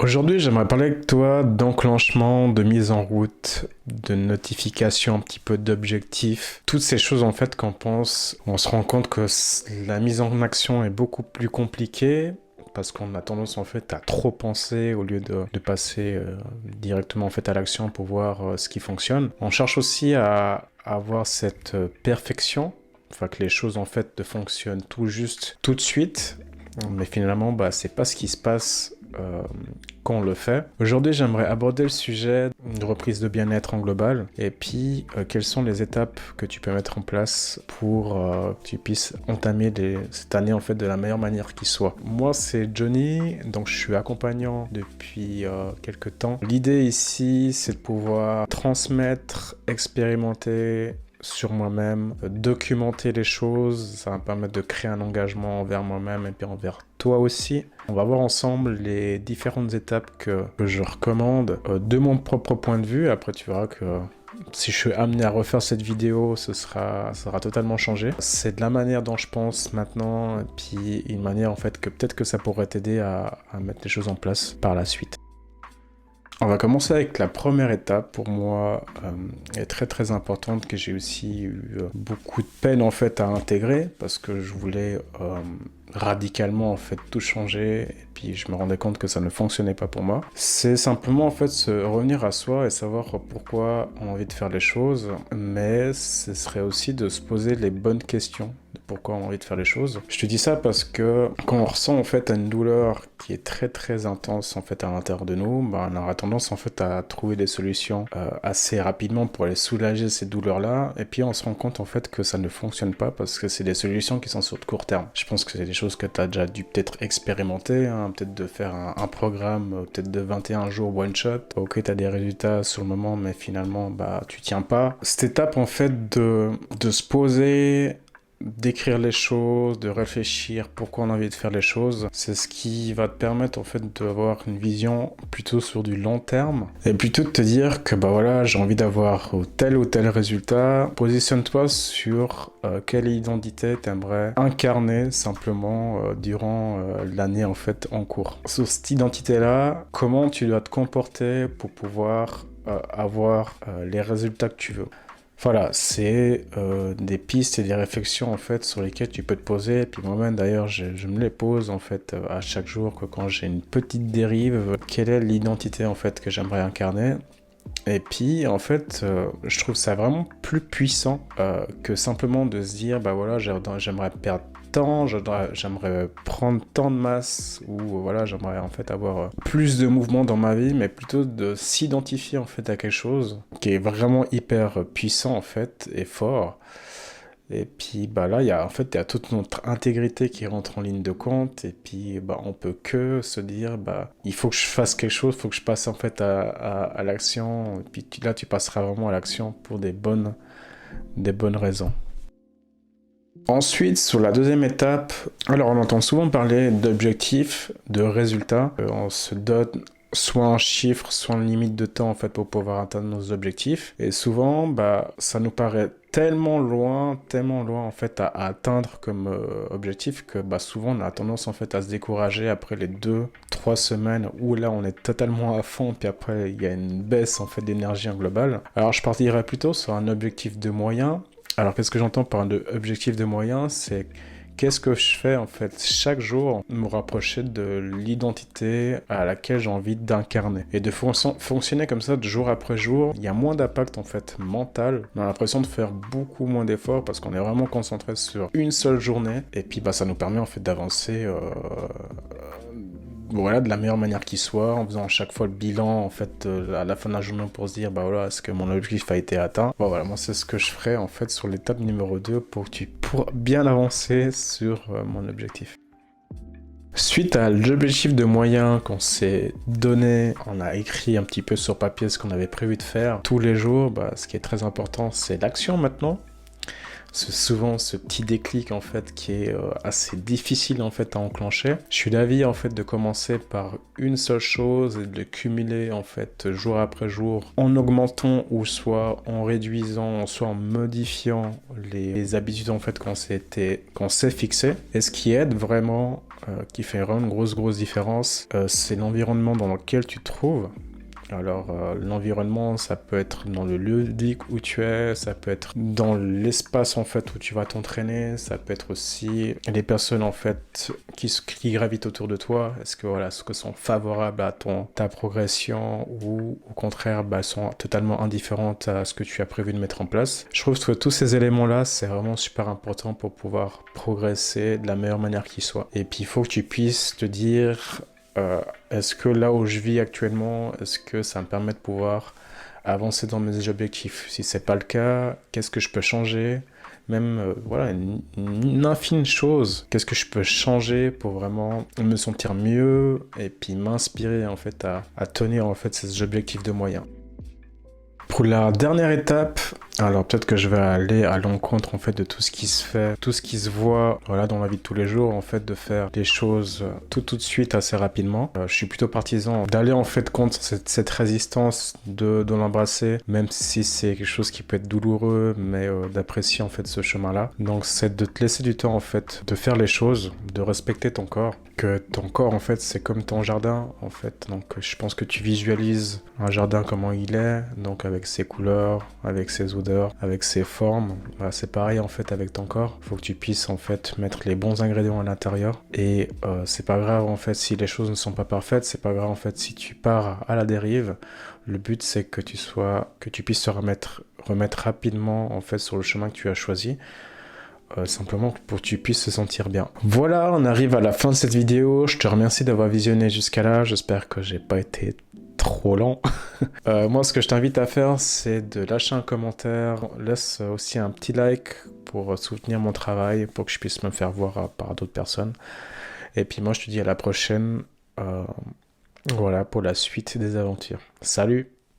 Aujourd'hui, j'aimerais parler avec toi d'enclenchement, de mise en route, de notification, un petit peu d'objectifs. Toutes ces choses, en fait, qu'on pense, on se rend compte que la mise en action est beaucoup plus compliquée parce qu'on a tendance, en fait, à trop penser au lieu de passer directement, en fait, à l'action pour voir ce qui fonctionne. On cherche aussi à avoir cette perfection, enfin, que les choses, en fait, fonctionnent tout juste, tout de suite. Mais finalement, c'est pas ce qui se passe quand on le fait. Aujourd'hui, j'aimerais aborder le sujet de reprise de bien-être en global et puis quelles sont les étapes que tu peux mettre en place pour que tu puisses entamer cette année en fait de la meilleure manière qui soit. Moi, c'est Johnny, donc je suis accompagnant depuis quelques temps. L'idée ici, c'est de pouvoir transmettre, expérimenter sur moi-même, documenter les choses, ça va me permettre de créer un engagement envers moi-même et puis envers toi aussi. On va voir ensemble les différentes étapes que je recommande de mon propre point de vue. Après, tu verras que si je suis amené à refaire cette vidéo, ça sera totalement changé. C'est de la manière dont je pense maintenant, et puis une manière en fait que peut-être que ça pourrait t'aider à mettre les choses en place par la suite. On va commencer avec la première étape, pour moi, est très très importante, que j'ai aussi eu beaucoup de peine en fait à intégrer, parce que je voulais radicalement en fait tout changer, et puis je me rendais compte que ça ne fonctionnait pas pour moi. C'est simplement en fait se revenir à soi et savoir pourquoi on a envie de faire les choses, mais ce serait aussi de se poser les bonnes questions de pourquoi on a envie de faire les choses. Je te dis ça parce que quand on ressent en fait une douleur qui est très très intense en fait à l'intérieur de nous, on aura tendance en fait à trouver des solutions assez rapidement pour aller soulager ces douleurs-là, et puis on se rend compte en fait que ça ne fonctionne pas parce que c'est des solutions qui sont sur le court terme. Je pense que c'est des choses que tu as déjà dû peut-être expérimenter, hein, peut-être de faire un programme peut-être de 21 jours one shot. Ok, tu as des résultats sur le moment, mais finalement tu tiens pas. Cette étape en fait de se poser, d'écrire les choses, de réfléchir pourquoi on a envie de faire les choses, c'est ce qui va te permettre en fait d'avoir une vision plutôt sur du long terme et plutôt de te dire que voilà, j'ai envie d'avoir tel ou tel résultat. Positionne-toi sur quelle identité t'aimerais incarner simplement durant l'année en fait en cours. Sur cette identité-là, comment tu dois te comporter pour pouvoir avoir les résultats que tu veux. Voilà, c'est des pistes et des réflexions en fait sur lesquelles tu peux te poser. Et puis moi-même d'ailleurs, je me les pose en fait à chaque jour, que quand j'ai une petite dérive, quelle est l'identité en fait que j'aimerais incarner. Et puis en fait, je trouve ça vraiment plus puissant que simplement de se dire voilà, j'aimerais perdre tant, j'aimerais prendre tant de masse, ou voilà, j'aimerais en fait avoir plus de mouvement dans ma vie, mais plutôt de s'identifier en fait à quelque chose qui est vraiment hyper puissant en fait et fort. Et puis là, il y a toute notre intégrité qui rentre en ligne de compte, et puis on peut que se dire il faut que je fasse quelque chose, il faut que je passe en fait à l'action, et puis là tu passeras vraiment à l'action pour des bonnes raisons. Ensuite, sur la deuxième étape, alors on entend souvent parler d'objectifs, de résultats. On se donne soit un chiffre, soit une limite de temps en fait pour pouvoir atteindre nos objectifs. Et souvent, ça nous paraît tellement loin en fait à atteindre comme objectif que souvent on a tendance en fait à se décourager après les 2-3 semaines où là on est totalement à fond, puis après il y a une baisse en fait d'énergie en global. Alors je partirais plutôt sur un objectif de moyen. Alors qu'est-ce que j'entends par un objectif de moyen? C'est qu'est-ce que je fais en fait chaque jour, me rapprocher de l'identité à laquelle j'ai envie d'incarner. Et de fonctionner comme ça de jour après jour, il y a moins d'impact en fait mental. On a l'impression de faire beaucoup moins d'efforts parce qu'on est vraiment concentré sur une seule journée. Et puis ça nous permet en fait d'avancer de la meilleure manière qui soit, en faisant à chaque fois le bilan en fait à la fin de la journée pour se dire voilà, est-ce que mon objectif a été atteint. Voilà, moi c'est ce que je ferais en fait sur l'étape numéro 2 pour bien avancer sur mon objectif. Suite à l'objectif de moyens qu'on s'est donné, on a écrit un petit peu sur papier ce qu'on avait prévu de faire tous les jours. Ce qui est très important, c'est l'action maintenant. C'est souvent ce petit déclic en fait qui est assez difficile en fait à enclencher. Je suis d'avis en fait de commencer par une seule chose et de le cumuler en fait jour après jour en augmentant ou soit en réduisant, soit en modifiant les habitudes en fait qu'on s'est fixées. Et ce qui aide vraiment qui fait vraiment une grosse différence, c'est l'environnement dans lequel tu te trouves. Alors, l'environnement, ça peut être dans le lieu ludique où tu es, ça peut être dans l'espace en fait où tu vas t'entraîner, ça peut être aussi les personnes en fait qui gravitent autour de toi. Est-ce que voilà, ce que sont favorables à ta progression ou au contraire sont totalement indifférentes à ce que tu as prévu de mettre en place. Je trouve que tous ces éléments-là, c'est vraiment super important pour pouvoir progresser de la meilleure manière qui soit. Et puis, il faut que tu puisses te dire est-ce que là où je vis actuellement, est-ce que ça me permet de pouvoir avancer dans mes objectifs? Si c'est pas le cas, qu'est-ce que je peux changer? Même voilà, une infime chose, qu'est-ce que je peux changer pour vraiment me sentir mieux et puis m'inspirer en fait à tenir en fait ces objectifs de moyens. Pour la dernière étape, alors peut-être que je vais aller à l'encontre en fait de tout ce qui se fait, tout ce qui se voit voilà, dans la vie de tous les jours, en fait de faire des choses tout de suite assez rapidement. Je suis plutôt partisan d'aller en fait contre cette résistance, de l'embrasser, même si c'est quelque chose qui peut être douloureux, mais d'apprécier en fait ce chemin-là. Donc c'est de te laisser du temps en fait, de faire les choses, de respecter ton corps. Que ton corps en fait c'est comme ton jardin en fait, donc je pense que tu visualises un jardin comment il est, donc avec ses couleurs, avec ses odeurs, avec ses formes. Voilà, c'est pareil en fait avec ton corps, faut que tu puisses en fait mettre les bons ingrédients à l'intérieur et c'est pas grave en fait si les choses ne sont pas parfaites, c'est pas grave en fait si tu pars à la dérive. Le but c'est que tu puisses te remettre rapidement en fait sur le chemin que tu as choisi. Simplement pour que tu puisses te sentir bien. Voilà, on arrive à la fin de cette vidéo. Je te remercie d'avoir visionné jusqu'à là. J'espère que j'ai pas été trop lent. Moi, ce que je t'invite à faire, c'est de lâcher un commentaire. Laisse aussi un petit like pour soutenir mon travail, pour que je puisse me faire voir par d'autres personnes. Et puis moi, je te dis à la prochaine. Voilà, pour la suite des aventures. Salut!